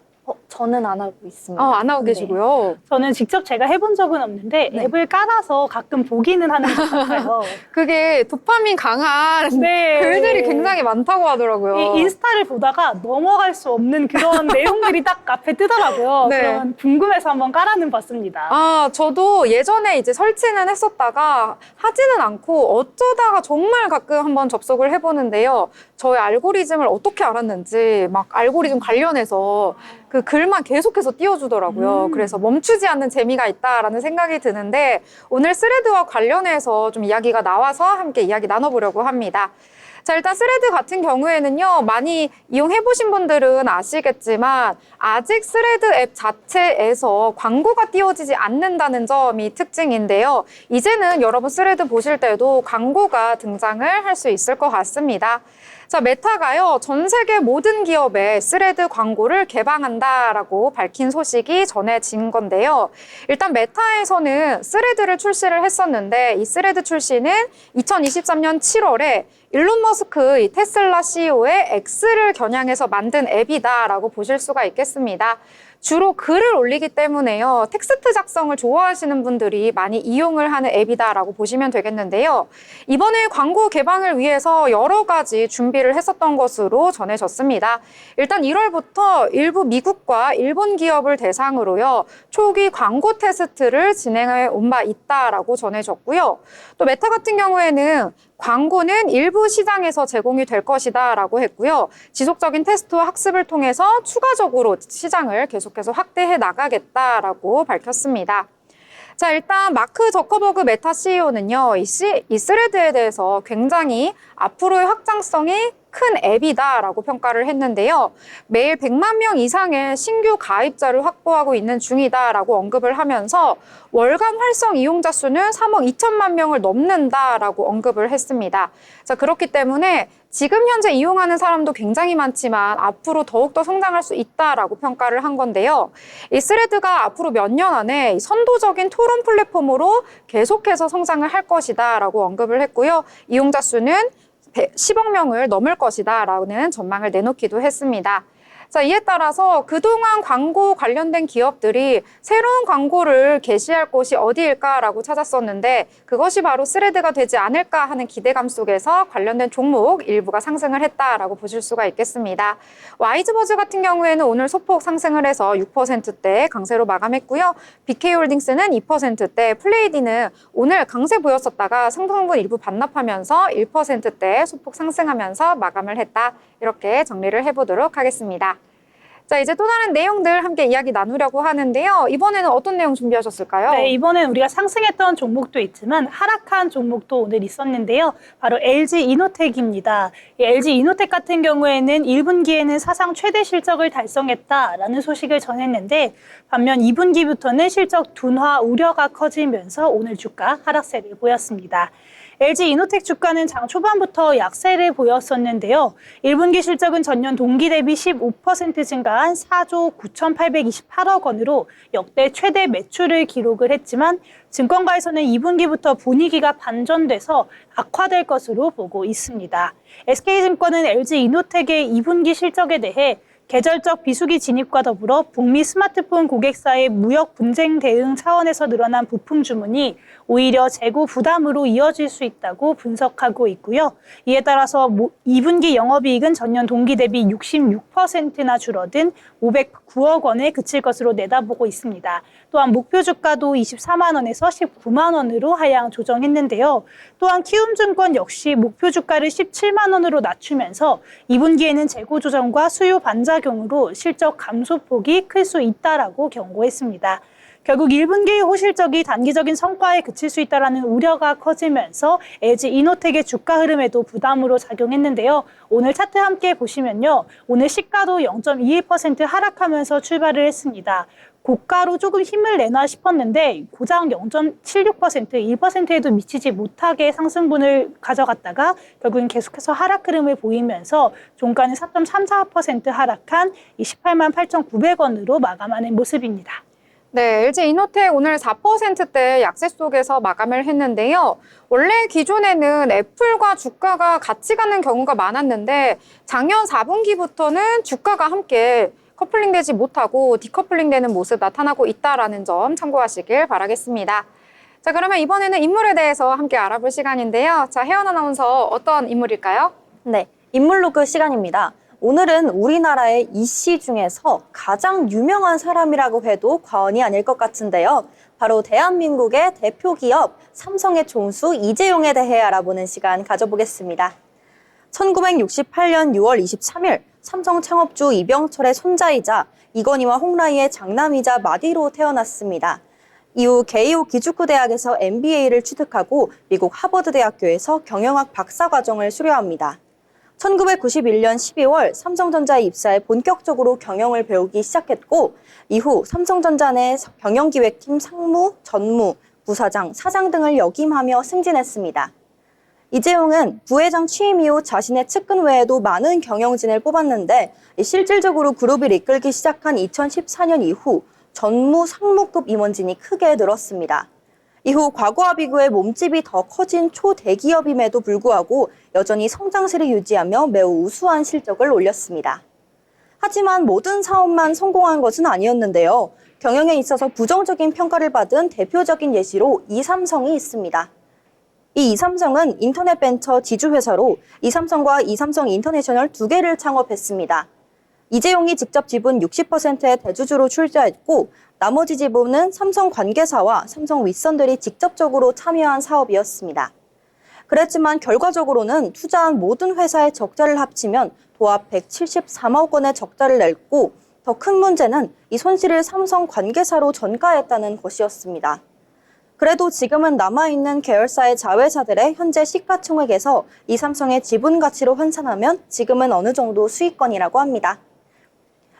저는 안 하고 있습니다. 안 하고 계시고요. 저는 직접 제가 해본 적은 없는데 네. 앱을 깔아서 가끔 보기는 하는 것 같아요. 그게 도파민 강한 네. 글들이 굉장히 많다고 하더라고요. 이 인스타를 보다가 넘어갈 수 없는 그런 내용들이 딱 앞에 뜨더라고요. 네. 그러면 궁금해서 한번 깔아는 봤습니다. 저도 예전에 이제 설치는 했었다가 하지는 않고 어쩌다가 정말 가끔 한번 접속을 해보는데요. 저의 알고리즘을 어떻게 알았는지 막 알고리즘 관련해서 그 글만 계속해서 띄워주더라고요. 그래서 멈추지 않는 재미가 있다라는 생각이 드는데 오늘 스레드와 관련해서 좀 이야기가 나와서 함께 이야기 나눠보려고 합니다. 자, 일단 스레드 같은 경우에는요, 많이 이용해보신 분들은 아시겠지만 아직 스레드 앱 자체에서 광고가 띄워지지 않는다는 점이 특징인데요. 이제는 여러분 스레드 보실 때도 광고가 등장을 할 수 있을 것 같습니다. 자, 메타가요, 전 세계 모든 기업에 스레드 광고를 개방한다라고 밝힌 소식이 전해진 건데요. 일단 메타에서는 스레드를 출시를 했었는데 이 스레드 출시는 2023년 7월에 일론 머스크 이 테슬라 CEO의 X를 겨냥해서 만든 앱이다라고 보실 수가 있겠습니다. 주로 글을 올리기 때문에요. 텍스트 작성을 좋아하시는 분들이 많이 이용을 하는 앱이다라고 보시면 되겠는데요. 이번에 광고 개방을 위해서 여러 가지 준비를 했었던 것으로 전해졌습니다. 일단 1월부터 일부 미국과 일본 기업을 대상으로요. 초기 광고 테스트를 진행해 온 바 있다라고 전해졌고요. 또 메타 같은 경우에는 광고는 일부 시장에서 제공이 될 것이다라고 했고요. 지속적인 테스트와 학습을 통해서 추가적으로 시장을 계속해서 확대해 나가겠다라고 밝혔습니다. 자, 일단 마크 저커버그 메타 CEO는요, 이 스레드에 대해서 굉장히 앞으로의 확장성이 큰 앱이다라고 평가를 했는데요. 매일 100만 명 이상의 신규 가입자를 확보하고 있는 중이다라고 언급을 하면서 월간 활성 이용자 수는 3억 2천만 명을 넘는다라고 언급을 했습니다. 자, 그렇기 때문에 지금 현재 이용하는 사람도 굉장히 많지만 앞으로 더욱더 성장할 수 있다라고 평가를 한 건데요. 이 스레드가 앞으로 몇 년 안에 선도적인 토론 플랫폼으로 계속해서 성장을 할 것이다라고 언급을 했고요. 이용자 수는 10억 명을 넘을 것이다라는 전망을 내놓기도 했습니다. 자, 이에 따라서 그동안 광고 관련된 기업들이 새로운 광고를 게시할 곳이 어디일까라고 찾았었는데 그것이 바로 스레드가 되지 않을까 하는 기대감 속에서 관련된 종목 일부가 상승을 했다라고 보실 수가 있겠습니다. 와이즈버즈 같은 경우에는 오늘 소폭 상승을 해서 6%대 강세로 마감했고요. BK홀딩스는 2%대, 플레이디는 오늘 강세 보였었다가 상승분 일부 반납하면서 1%대 소폭 상승하면서 마감을 했다. 이렇게 정리를 해보도록 하겠습니다. 자, 이제 또 다른 내용들 함께 이야기 나누려고 하는데요. 이번에는 어떤 내용 준비하셨을까요? 네, 이번엔 우리가 상승했던 종목도 있지만 하락한 종목도 오늘 있었는데요. 바로 LG이노텍입니다. 이 LG이노텍 같은 경우에는 1분기에는 사상 최대 실적을 달성했다라는 소식을 전했는데 반면 2분기부터는 실적 둔화 우려가 커지면서 오늘 주가 하락세를 보였습니다. LG이노텍 주가는 장 초반부터 약세를 보였었는데요. 1분기 실적은 전년 동기 대비 15% 증가한 4조 9,828억 원으로 역대 최대 매출을 기록을 했지만 증권가에서는 2분기부터 분위기가 반전돼서 악화될 것으로 보고 있습니다. SK증권은 LG이노텍의 2분기 실적에 대해 계절적 비수기 진입과 더불어 북미 스마트폰 고객사의 무역 분쟁 대응 차원에서 늘어난 부품 주문이 오히려 재고 부담으로 이어질 수 있다고 분석하고 있고요. 이에 따라서 2분기 영업이익은 전년 동기 대비 66%나 줄어든 509억 원에 그칠 것으로 내다보고 있습니다. 또한 목표 주가도 24만 원에서 19만 원으로 하향 조정했는데요. 또한 키움증권 역시 목표 주가를 17만 원으로 낮추면서 2분기에는 재고 조정과 수요 반작용으로 실적 감소폭이 클 수 있다라고 경고했습니다. 결국 1분기 호실적이 단기적인 성과에 그칠 수 있다는 우려가 커지면서 LG이노텍의 주가 흐름에도 부담으로 작용했는데요. 오늘 차트 함께 보시면요. 오늘 시가도 0.21% 하락하면서 출발을 했습니다. 고가로 조금 힘을 내나 싶었는데 고장 0.76%, 1%에도 미치지 못하게 상승분을 가져갔다가 결국엔 계속해서 하락 흐름을 보이면서 종가는 4.34% 하락한 28만 8,900원으로 마감하는 모습입니다. 네, LG이노텍 오늘 4%대 약세 속에서 마감을 했는데요. 원래 기존에는 애플과 주가가 같이 가는 경우가 많았는데 작년 4분기부터는 주가가 함께 커플링되지 못하고 디커플링되는 모습 나타나고 있다는 점 참고하시길 바라겠습니다. 자, 그러면 이번에는 인물에 대해서 함께 알아볼 시간인데요. 자, 혜연 아나운서 어떤 인물일까요? 네, 인물로그 시간입니다. 오늘은 우리나라의 이씨 중에서 가장 유명한 사람이라고 해도 과언이 아닐 것 같은데요. 바로 대한민국의 대표 기업 삼성의 총수 이재용에 대해 알아보는 시간 가져보겠습니다. 1968년 6월 23일 삼성 창업주 이병철의 손자이자 이건희와 홍라희의 장남이자 마디로 태어났습니다. 이후 게이오 기주쿠 대학에서 MBA를 취득하고 미국 하버드 대학교에서 경영학 박사과정을 수료합니다. 1991년 12월 삼성전자에 입사해 본격적으로 경영을 배우기 시작했고 이후 삼성전자 내 경영기획팀 상무, 전무, 부사장, 사장 등을 역임하며 승진했습니다. 이재용은 부회장 취임 이후 자신의 측근 외에도 많은 경영진을 뽑았는데 실질적으로 그룹을 이끌기 시작한 2014년 이후 전무, 상무급 임원진이 크게 늘었습니다. 이후 과거와 비교해 몸집이 더 커진 초대기업임에도 불구하고 여전히 성장세를 유지하며 매우 우수한 실적을 올렸습니다. 하지만 모든 사업만 성공한 것은 아니었는데요. 경영에 있어서 부정적인 평가를 받은 대표적인 예시로 이삼성이 있습니다. 이 이삼성은 인터넷 벤처 지주회사로 이삼성과 이삼성 인터내셔널 두 개를 창업했습니다. 이재용이 직접 지분 60%의 대주주로 출자했고 나머지 지분은 삼성 관계사와 삼성 윗선들이 직접적으로 참여한 사업이었습니다. 그랬지만 결과적으로는 투자한 모든 회사의 적자를 합치면 도합 174억 원의 적자를 냈고 더 큰 문제는 이 손실을 삼성 관계사로 전가했다는 것이었습니다. 그래도 지금은 남아있는 계열사의 자회사들의 현재 시가총액에서 이 삼성의 지분 가치로 환산하면 지금은 어느 정도 수익권이라고 합니다.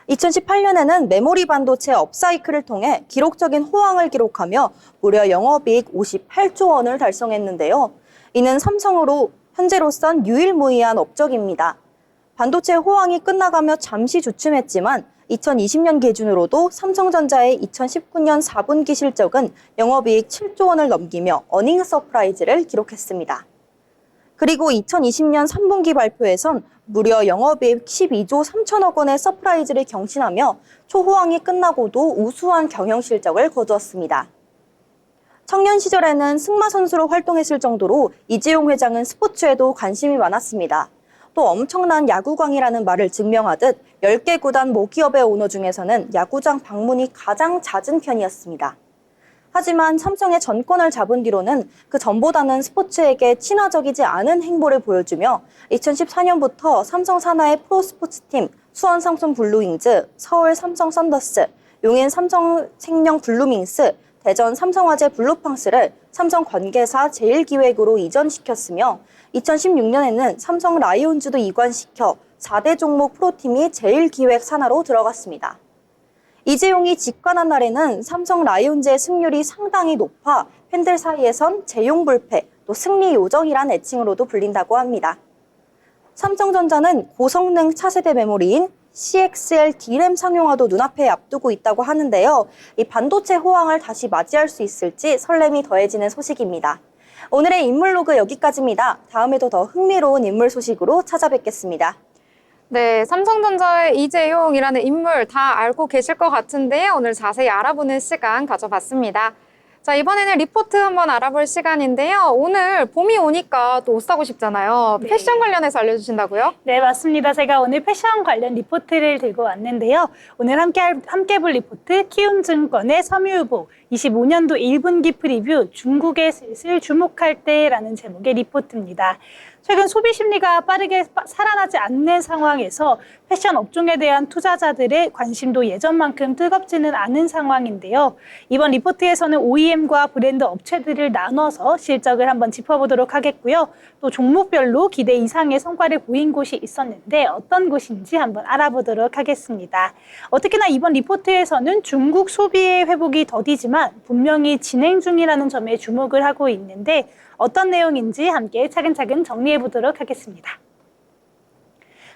2018년에는 메모리 반도체 업사이클을 통해 기록적인 호황을 기록하며 무려 영업이익 58조 원을 달성했는데요. 이는 삼성으로 현재로선 유일무이한 업적입니다. 반도체 호황이 끝나가며 잠시 주춤했지만 2020년 기준으로도 삼성전자의 2019년 4분기 실적은 영업이익 7조 원을 넘기며 어닝 서프라이즈를 기록했습니다. 그리고 2020년 3분기 발표에선 무려 영업이익 12조 3천억 원의 서프라이즈를 경신하며 초호황이 끝나고도 우수한 경영 실적을 거두었습니다. 청년 시절에는 승마 선수로 활동했을 정도로 이재용 회장은 스포츠에도 관심이 많았습니다. 또 엄청난 야구광이라는 말을 증명하듯 10개 구단 모기업의 오너 중에서는 야구장 방문이 가장 잦은 편이었습니다. 하지만 삼성의 전권을 잡은 뒤로는 그 전보다는 스포츠에게 친화적이지 않은 행보를 보여주며 2014년부터 삼성 산하의 프로스포츠팀 수원 삼성 블루윙즈, 서울 삼성 썬더스, 용인 삼성생명 블루밍스, 대전 삼성화재 블루팡스를 삼성 관계사 제1기획으로 이전시켰으며 2016년에는 삼성 라이온즈도 이관시켜 4대 종목 프로팀이 제1기획 산하로 들어갔습니다. 이재용이 직관한 날에는 삼성 라이온즈의 승률이 상당히 높아 팬들 사이에선 재용불패, 또 승리 요정이란 애칭으로도 불린다고 합니다. 삼성전자는 고성능 차세대 메모리인 CXL D램 상용화도 눈앞에 앞두고 있다고 하는데요. 이 반도체 호황을 다시 맞이할 수 있을지 설렘이 더해지는 소식입니다. 오늘의 인물로그 여기까지입니다. 다음에도 더 흥미로운 인물 소식으로 찾아뵙겠습니다. 네, 삼성전자의 이재용이라는 인물 다 알고 계실 것 같은데 오늘 자세히 알아보는 시간 가져봤습니다. 자, 이번에는 리포트 한번 알아볼 시간인데요. 오늘 봄이 오니까 또 옷 사고 싶잖아요. 네. 패션 관련해서 알려주신다고요? 네, 맞습니다. 제가 오늘 패션 관련 리포트를 들고 왔는데요. 오늘 함께 볼 리포트 키움증권의 섬유후보 25년도 1분기 프리뷰 중국에 슬슬 주목할 때라는 제목의 리포트입니다. 최근 소비 심리가 빠르게 살아나지 않는 상황에서 패션 업종에 대한 투자자들의 관심도 예전만큼 뜨겁지는 않은 상황인데요. 이번 리포트에서는 OEM과 브랜드 업체들을 나눠서 실적을 한번 짚어보도록 하겠고요. 또 종목별로 기대 이상의 성과를 보인 곳이 있었는데 어떤 곳인지 한번 알아보도록 하겠습니다. 어떻게나 이번 리포트에서는 중국 소비의 회복이 더디지만 분명히 진행 중이라는 점에 주목을 하고 있는데 어떤 내용인지 함께 차근차근 정리해 보도록 하겠습니다.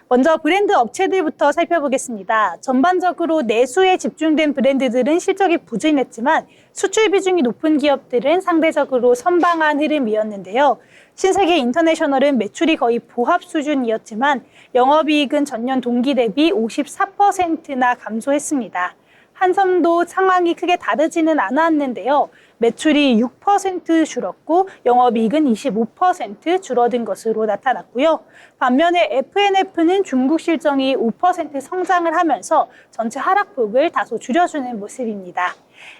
먼저 브랜드 업체들부터 살펴보겠습니다. 전반적으로 내수에 집중된 브랜드들은 실적이 부진했지만 수출 비중이 높은 기업들은 상대적으로 선방한 흐름이었는데요. 신세계 인터내셔널은 매출이 거의 보합 수준이었지만 영업이익은 전년 동기 대비 54%나 감소했습니다. 한섬도 상황이 크게 다르지는 않았는데요. 매출이 6% 줄었고 영업이익은 25% 줄어든 것으로 나타났고요. 반면에 F&F는 중국 실적이 5% 성장을 하면서 전체 하락폭을 다소 줄여주는 모습입니다.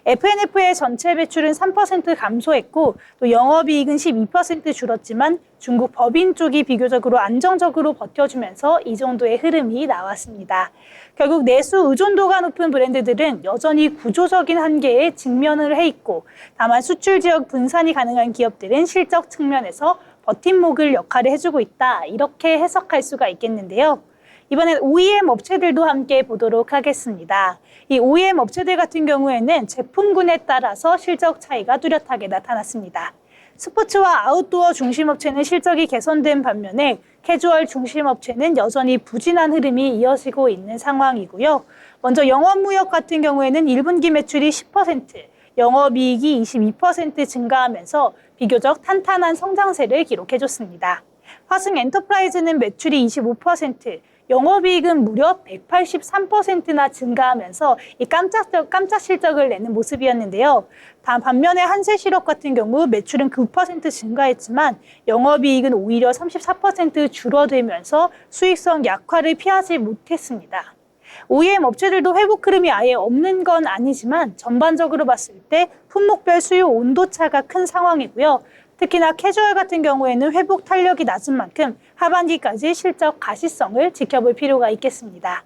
F&F의 전체 매출은 3% 감소했고 또 영업이익은 12% 줄었지만 중국 법인 쪽이 비교적으로 안정적으로 버텨주면서 이 정도의 흐름이 나왔습니다. 결국 내수 의존도가 높은 브랜드들은 여전히 구조적인 한계에 직면을 해 있고 다만 수출 지역 분산이 가능한 기업들은 실적 측면에서 버팀목을 역할을 해주고 있다. 이렇게 해석할 수가 있겠는데요. 이번엔 OEM 업체들도 함께 보도록 하겠습니다. 이 OEM 업체들 같은 경우에는 제품군에 따라서 실적 차이가 뚜렷하게 나타났습니다. 스포츠와 아웃도어 중심 업체는 실적이 개선된 반면에 캐주얼 중심 업체는 여전히 부진한 흐름이 이어지고 있는 상황이고요. 먼저 영업무역 같은 경우에는 1분기 매출이 10%, 영업이익이 22% 증가하면서 비교적 탄탄한 성장세를 기록해줬습니다. 화승 엔터프라이즈는 매출이 25%, 영업이익은 무려 183%나 증가하면서 이 깜짝 실적을 내는 모습이었는데요. 반면에 한세실업 같은 경우 매출은 9% 증가했지만 영업이익은 오히려 34% 줄어들면서 수익성 약화를 피하지 못했습니다. OEM 업체들도 회복 흐름이 아예 없는 건 아니지만 전반적으로 봤을 때 품목별 수요 온도차가 큰 상황이고요. 특히나 캐주얼 같은 경우에는 회복 탄력이 낮은 만큼 하반기까지 실적 가시성을 지켜볼 필요가 있겠습니다.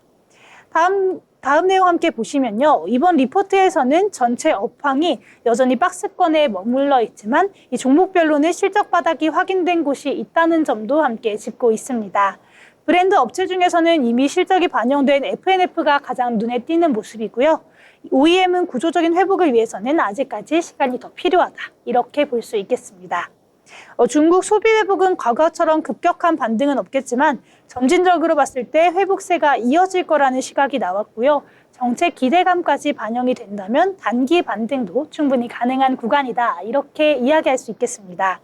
다음 내용 함께 보시면요. 이번 리포트에서는 전체 업황이 여전히 박스권에 머물러 있지만 이 종목별로는 실적 바닥이 확인된 곳이 있다는 점도 함께 짚고 있습니다. 브랜드 업체 중에서는 이미 실적이 반영된 F&F가 가장 눈에 띄는 모습이고요. OEM은 구조적인 회복을 위해서는 아직까지 시간이 더 필요하다. 이렇게 볼 수 있겠습니다. 중국 소비 회복은 과거처럼 급격한 반등은 없겠지만 점진적으로 봤을 때 회복세가 이어질 거라는 시각이 나왔고요. 정책 기대감까지 반영이 된다면 단기 반등도 충분히 가능한 구간이다. 이렇게 이야기할 수 있겠습니다.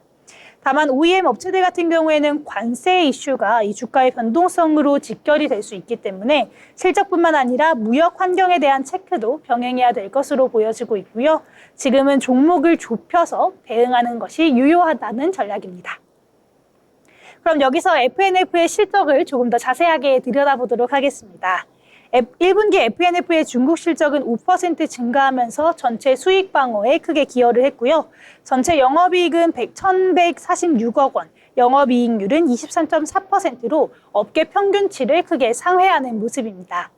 다만 OEM 업체들 같은 경우에는 관세 이슈가 이 주가의 변동성으로 직결이 될 수 있기 때문에 실적뿐만 아니라 무역 환경에 대한 체크도 병행해야 될 것으로 보여지고 있고요. 지금은 종목을 좁혀서 대응하는 것이 유효하다는 전략입니다. 그럼 여기서 F&F의 실적을 조금 더 자세하게 들여다보도록 하겠습니다. 1분기 F&F의 중국 실적은 5% 증가하면서 전체 수익 방어에 크게 기여를 했고요. 전체 영업이익은 1,146억 원, 영업이익률은 23.4%로 업계 평균치를 크게 상회하는 모습입니다.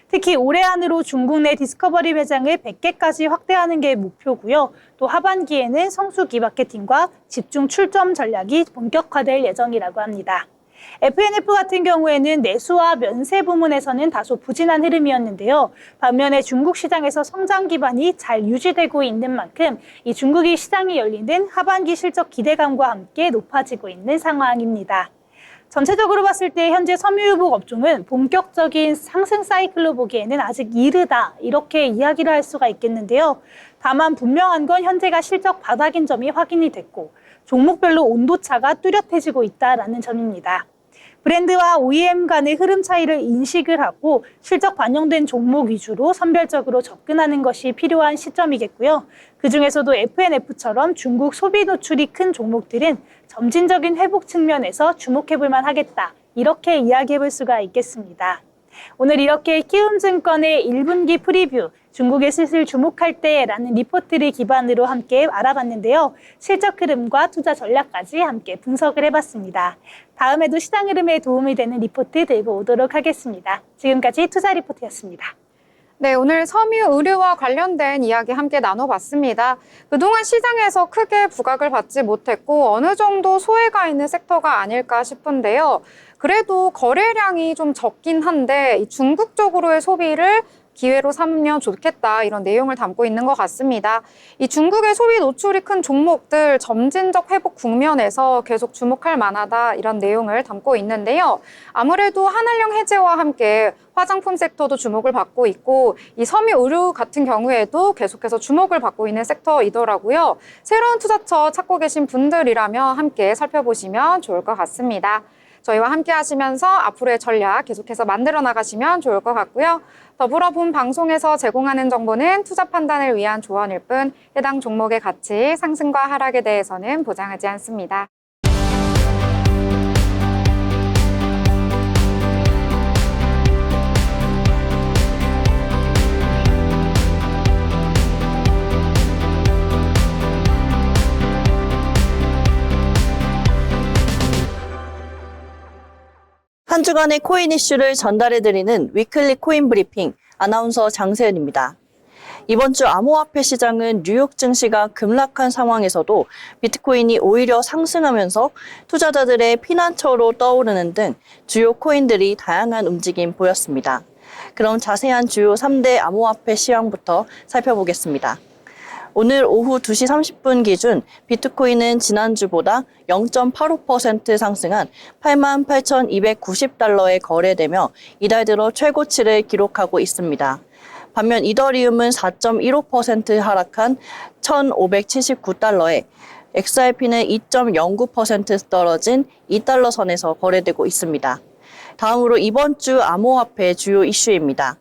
특히 올해 안으로 중국 내 디스커버리 매장을 100개까지 확대하는 게 목표고요. 또 하반기에는 성수기 마케팅과 집중 출점 전략이 본격화될 예정이라고 합니다. F&F 같은 경우에는 내수와 면세 부문에서는 다소 부진한 흐름이었는데요. 반면에 중국 시장에서 성장 기반이 잘 유지되고 있는 만큼 이 중국이 시장이 열리는 하반기 실적 기대감과 함께 높아지고 있는 상황입니다. 전체적으로 봤을 때 현재 섬유유복 업종은 본격적인 상승 사이클로 보기에는 아직 이르다 이렇게 이야기를 할 수가 있겠는데요. 다만 분명한 건 현재가 실적 바닥인 점이 확인이 됐고 종목별로 온도차가 뚜렷해지고 있다는 점입니다. 브랜드와 OEM 간의 흐름 차이를 인식을 하고 실적 반영된 종목 위주로 선별적으로 접근하는 것이 필요한 시점이겠고요. 그중에서도 F&F처럼 중국 소비 노출이 큰 종목들은 점진적인 회복 측면에서 주목해볼 만하겠다. 이렇게 이야기해볼 수가 있겠습니다. 오늘 이렇게 키움증권의 1분기 프리뷰, 중국에 슬슬 주목할 때라는 리포트를 기반으로 함께 알아봤는데요. 실적 흐름과 투자 전략까지 함께 분석을 해봤습니다. 다음에도 시장 흐름에 도움이 되는 리포트 들고 오도록 하겠습니다. 지금까지 투자 리포트였습니다. 네, 오늘 섬유 의류와 관련된 이야기 함께 나눠봤습니다. 그동안 시장에서 크게 부각을 받지 못했고 어느 정도 소외가 있는 섹터가 아닐까 싶은데요. 그래도 거래량이 좀 적긴 한데 이 중국 쪽으로의 소비를 기회로 삼으면 좋겠다 이런 내용을 담고 있는 것 같습니다. 이 중국의 소비 노출이 큰 종목들 점진적 회복 국면에서 계속 주목할 만하다 이런 내용을 담고 있는데요. 아무래도 한한령 해제와 함께 화장품 섹터도 주목을 받고 있고 이 섬유 의류 같은 경우에도 계속해서 주목을 받고 있는 섹터이더라고요. 새로운 투자처 찾고 계신 분들이라면 함께 살펴보시면 좋을 것 같습니다. 저희와 함께 하시면서 앞으로의 전략 계속해서 만들어 나가시면 좋을 것 같고요. 더불어 본 방송에서 제공하는 정보는 투자 판단을 위한 조언일 뿐 해당 종목의 가치, 상승과 하락에 대해서는 보장하지 않습니다. 한 주간의 코인 이슈를 전달해드리는 위클리 코인 브리핑 아나운서 장세은입니다. 이번 주 암호화폐 시장은 뉴욕 증시가 급락한 상황에서도 비트코인이 오히려 상승하면서 투자자들의 피난처로 떠오르는 등 주요 코인들이 다양한 움직임 보였습니다. 그럼 자세한 주요 3대 암호화폐 시황부터 살펴보겠습니다. 오늘 오후 2시 30분 기준 비트코인은 지난주보다 0.85% 상승한 88,290달러에 거래되며 이달 들어 최고치를 기록하고 있습니다. 반면 이더리움은 4.15% 하락한 1,579달러에 XRP는 2.09% 떨어진 2달러 선에서 거래되고 있습니다. 다음으로 이번 주 암호화폐 주요 이슈입니다.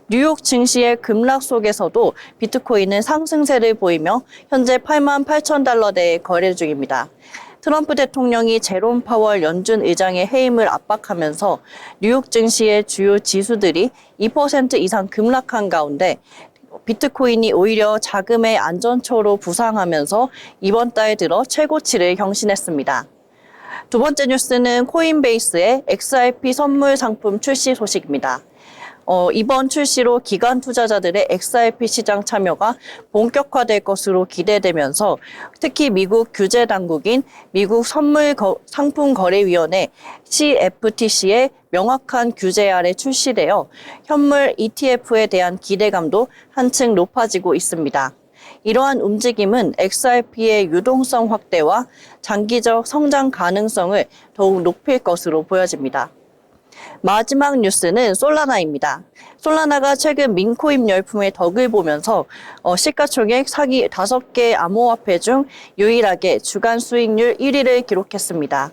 뉴욕 증시의 급락 속에서도 비트코인은 상승세를 보이며 현재 88,000달러대에 거래 중입니다. 트럼프 대통령이 제롬 파월 연준 의장의 해임을 압박하면서 뉴욕 증시의 주요 지수들이 2% 이상 급락한 가운데 비트코인이 오히려 자금의 안전처로 부상하면서 이번 달 들어 최고치를 경신했습니다. 두 번째 뉴스는 코인베이스의 XRP 선물 상품 출시 소식입니다. 이번 출시로 기관 투자자들의 XRP 시장 참여가 본격화될 것으로 기대되면서 특히 미국 규제 당국인 미국 상품거래위원회 CFTC의 명확한 규제 아래 출시되어 현물 ETF에 대한 기대감도 한층 높아지고 있습니다. 이러한 움직임은 XRP의 유동성 확대와 장기적 성장 가능성을 더욱 높일 것으로 보여집니다. 마지막 뉴스는 솔라나입니다. 솔라나가 최근 민코인 열풍의 덕을 보면서 시가총액 사기 5개 암호화폐 중 유일하게 주간 수익률 1위를 기록했습니다.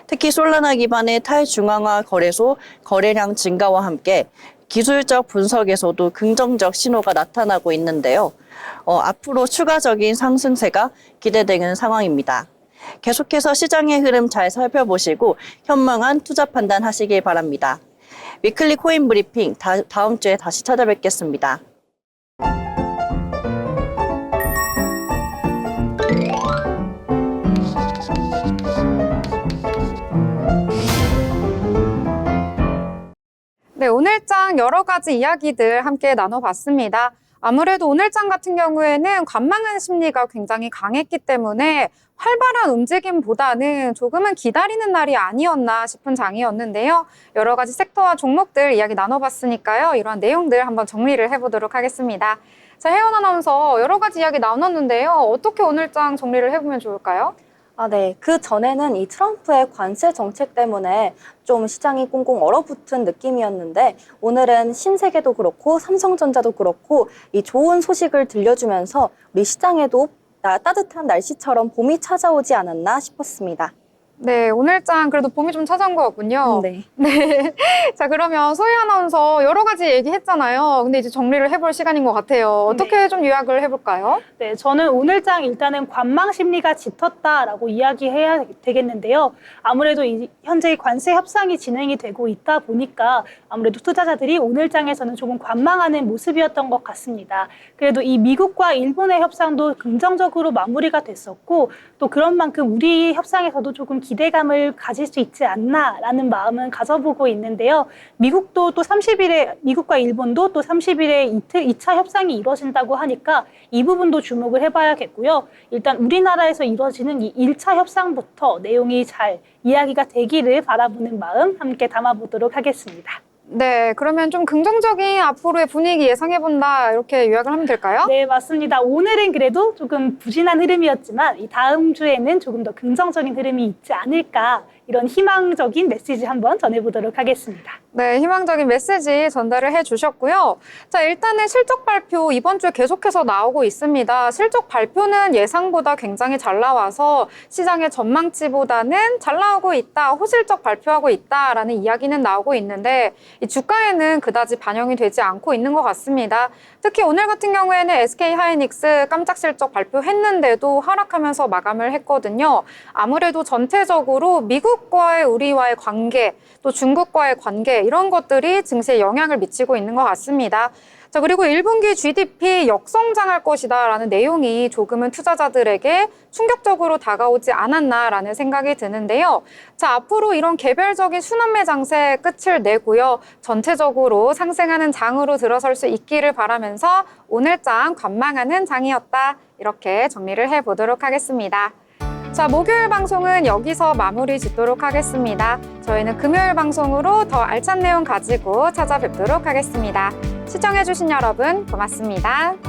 특히 솔라나 기반의 탈중앙화 거래소 거래량 증가와 함께 기술적 분석에서도 긍정적 신호가 나타나고 있는데요. 앞으로 추가적인 상승세가 기대되는 상황입니다. 계속해서 시장의 흐름 잘 살펴보시고 현명한 투자 판단하시길 바랍니다. 위클리 코인 브리핑 다음 주에 다시 찾아뵙겠습니다. 네, 오늘장 여러 가지 이야기들 함께 나눠봤습니다. 아무래도 오늘장 같은 경우에는 관망하는 심리가 굉장히 강했기 때문에 활발한 움직임보다는 조금은 기다리는 날이 아니었나 싶은 장이었는데요. 여러 가지 섹터와 종목들 이야기 나눠봤으니까요. 이러한 내용들 한번 정리를 해보도록 하겠습니다. 자, 혜원 아나운서 여러 가지 이야기 나눴는데요. 어떻게 오늘장 정리를 해보면 좋을까요? 네. 그 전에는 이 트럼프의 관세 정책 때문에 좀 시장이 꽁꽁 얼어붙은 느낌이었는데 오늘은 신세계도 그렇고 삼성전자도 그렇고 이 좋은 소식을 들려주면서 우리 시장에도 따뜻한 날씨처럼 봄이 찾아오지 않았나 싶었습니다. 네, 오늘장 그래도 봄이 좀 찾아온 것 같군요. 네. 네. 자, 그러면 소희 아나운서 여러 가지 얘기했잖아요. 근데 이제 정리를 해볼 시간인 것 같아요. 어떻게 좀 요약을 해볼까요? 네, 저는 오늘장 일단은 관망 심리가 짙었다라고 이야기해야 되겠는데요. 아무래도 현재 관세 협상이 진행이 되고 있다 보니까 아무래도 투자자들이 오늘장에서는 조금 관망하는 모습이었던 것 같습니다. 그래도 이 미국과 일본의 협상도 긍정적으로 마무리가 됐었고 또 그런 만큼 우리 협상에서도 조금 기대감을 가질 수 있지 않나라는 마음은 가져보고 있는데요. 미국도 또 30일에 미국과 일본도 또 30일에 2차 협상이 이루어진다고 하니까 이 부분도 주목을 해봐야겠고요. 일단 우리나라에서 이루어지는 이 1차 협상부터 내용이 잘 이야기가 되기를 바라보는 마음 함께 담아보도록 하겠습니다. 네, 그러면 좀 긍정적인 앞으로의 분위기 예상해본다 이렇게 요약을 하면 될까요? 네, 맞습니다. 오늘은 그래도 조금 부진한 흐름이었지만 이 다음 주에는 조금 더 긍정적인 흐름이 있지 않을까 이런 희망적인 메시지 한번 전해보도록 하겠습니다. 네, 희망적인 메시지 전달을 해주셨고요. 자, 일단은 실적 발표 이번 주에 계속해서 나오고 있습니다. 실적 발표는 예상보다 굉장히 잘 나와서 시장의 전망치보다는 잘 나오고 있다, 호실적 발표하고 있다라는 이야기는 나오고 있는데 이 주가에는 그다지 반영이 되지 않고 있는 것 같습니다. 특히 오늘 같은 경우에는 SK하이닉스 깜짝 실적 발표했는데도 하락하면서 마감을 했거든요. 아무래도 전체적으로 미국과의 우리와의 관계, 또 중국과의 관계 이런 것들이 증시에 영향을 미치고 있는 것 같습니다. 자, 그리고 1분기 GDP 역성장할 것이다라는 내용이 조금은 투자자들에게 충격적으로 다가오지 않았나라는 생각이 드는데요. 자, 앞으로 이런 개별적인 순환매 장세 끝을 내고요. 전체적으로 상승하는 장으로 들어설 수 있기를 바라면서 오늘장 관망하는 장이었다. 이렇게 정리를 해보도록 하겠습니다. 자, 목요일 방송은 여기서 마무리 짓도록 하겠습니다. 저희는 금요일 방송으로 더 알찬 내용 가지고 찾아뵙도록 하겠습니다. 시청해주신 여러분 고맙습니다.